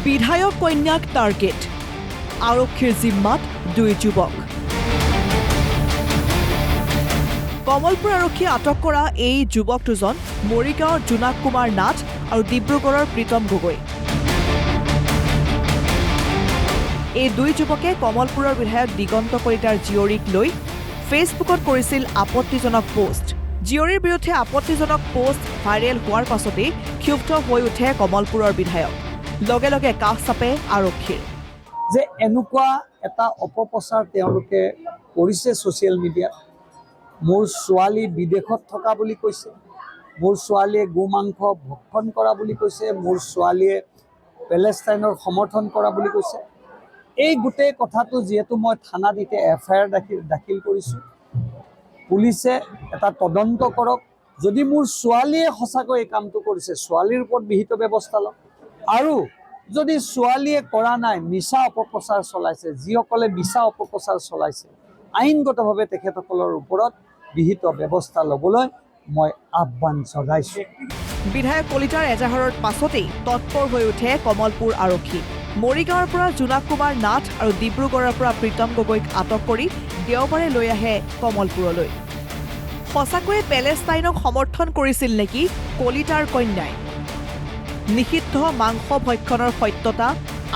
বিধায়ক কন্যাক টাৰ্গেট আৰক্ষীৰ জিম্মাত দুই যুৱক কমলপুৰ আৰক্ষীয়ে আটক কৰা এই যুৱক দুজন মৰিগাঁৱৰ জোনাক কুমাৰ নাথ আৰু ডিব্ৰুগড়ৰ প্ৰীতম গগৈ এই দুই যুৱকে কমলপুৰৰ বিধায়ক দিগন্ত কলিতাৰ জীয়ৰীক লৈ ফেচবুকত কৰিছিল আপত্তিজনক পোষ্ট জীয়ৰীৰ বিৰুদ্ধে আপত্তিজনক পোষ্ট ভাইৰেল হোৱাৰ পাছতেই ক্ষুব্ধ হৈ উঠে কমলপুৰৰ বিধায়ক লগে লগে কাষ চাপে আৰক্ষীৰ যে এনেকুৱা এটা অপপ্ৰচাৰ তেওঁলোকে কৰিছে ছ'চিয়েল মিডিয়াত মোৰ ছোৱালী বিদেশত থকা বুলি কৈছে মোৰ ছোৱালীয়ে গোমাংস ভক্ষণ কৰা বুলি কৈছে মোৰ ছোৱালীয়ে পেলেষ্টাইনৰ সমৰ্থন কৰা বুলি কৈছে এই গোটেই কথাটো যিহেতু মই থানাত এফআইআৰ দাখিল কৰিছোঁ পুলিচে এটা তদন্ত কৰক যদি মোৰ ছোৱালীয়ে সঁচাকৈ এই কামটো কৰিছে ছোৱালীৰ ওপৰত বিহিত ব্যৱস্থা লওক আৰু যদি ছোৱালীয়ে কৰা নাই মিছা অপপ্ৰচাৰ চলাইছে যিসকলে মিছা অপপ্ৰচাৰ চলাইছে আইনগতভাৱে তেখেতসকলৰ ওপৰত বিহিত ব্যৱস্থা ল'বলৈ মই আহ্বান জনাইছোঁ বিধায়ক কলিতাৰ এজাহাৰৰ পাছতেই তৎপৰ হৈ উঠে কমলপুৰ আৰক্ষী মৰিগাঁৱৰ পৰা জোনাক কুমাৰ নাথ আৰু ডিব্ৰুগড়ৰ পৰা প্ৰীতম গগৈক আটক কৰি দেওবাৰে লৈ আহে কমলপুৰলৈ সঁচাকৈয়ে পেলেষ্টাইনক সমৰ্থন কৰিছিল নেকি কলিতাৰ কন্যাই নিষিদ্ধ মাংস ভক্ষণৰ সত্যতা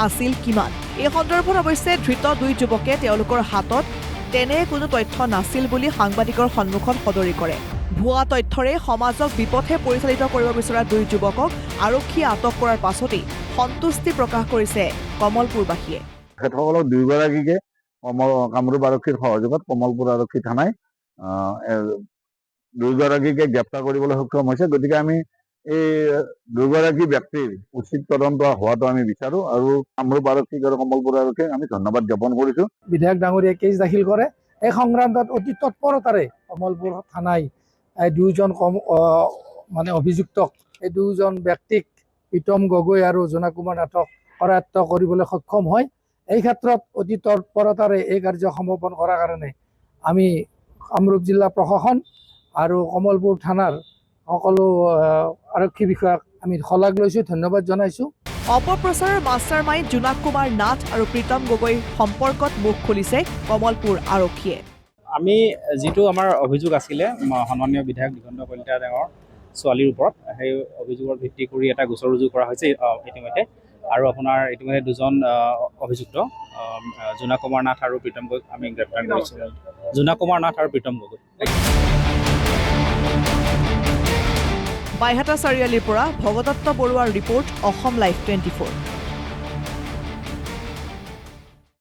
আছিল কিমান এই সন্দৰ্ভত অৱশ্যে ধৃত দুই যুৱকে তেওঁলোকৰ হাতত তেনে কোনো তথ্য নাছিল বুলি সাংবাদিকৰ সন্মুখত সদৰি কৰে ভুৱা তথ্যৰে সমাজক বিপথে পৰিচালিত কৰিব বিচৰা দুই যুৱকক আৰক্ষীয়ে আটক কৰাৰ পাছতেই সন্তুষ্টি প্ৰকাশ কৰিছে কমলপুৰবাসীয়ে তেখেতসকলক দুয়োগৰাকীকে কামৰূপ আৰক্ষীৰ সহযোগত কমলপুৰ আৰক্ষী থানাই দুয়োগৰাকীকে গ্ৰেপ্তাৰ কৰিবলৈ সক্ষম হৈছে গতিকে আমি এই দুয়োগৰাকী ব্যক্তিৰ উচিত তদন্ত হোৱাটো আমি বিচাৰোঁ আৰু কামৰূপ আৰক্ষীক আৰু কমলপুৰ আৰক্ষীক আমি ধন্যবাদ জ্ঞাপন কৰিছোঁ বিধায়ক ডাঙৰীয়াই কেছ দাখিল কৰে এই সংক্ৰান্তত অতি তৎপৰতাৰে কমলপুৰ থানাই দুয়োজন অভিযুক্তক এই দুয়োজন ব্যক্তিক প্ৰীতম গগৈ আৰু জোনাক কুমাৰ নাথক কৰায়ত্ব কৰিবলৈ সক্ষম হয় এই ক্ষেত্ৰত অতি তৎপৰতাৰে এই কাৰ্য সমাপন কৰাৰ কাৰণে আমি কামৰূপ জিলা প্ৰশাসন আৰু কমলপুৰ থানাৰ সকলো আৰক্ষী বিষয়াক আমি শলাগ লৈছোঁ ধন্যবাদ জনাইছোঁ অপপ্ৰচাৰৰ মাষ্টাৰ মাইণ্ড জোনাক কুমাৰ নাথ আৰু প্ৰীতম গগৈ সম্পৰ্কত মুখ খুলিছে কমলপুৰ আৰক্ষীয়ে আমি যিটো আমাৰ অভিযোগ আছিলে সন্মানীয় বিধায়ক দিগন্ত কলিতা ডাঙৰ ছোৱালীৰ ওপৰত সেই অভিযোগৰ ভিত্তি কৰি এটা গোচৰ ৰুজু কৰা হৈছে ইতিমধ্যে আৰু আপোনাৰ ইতিমধ্যে দুজন অভিযুক্ত জোনাক কুমাৰ নাথ আৰু প্ৰীতম গগৈক আমি গ্ৰেপ্তাৰ কৰিছোঁ জোনাক কুমাৰ নাথ আৰু প্ৰীতম গগৈ বাইহাটা চাৰিআলিৰ পৰা ভগদত্ত বৰুৱাৰ ৰিপৰ্ট অসম লাইভ 24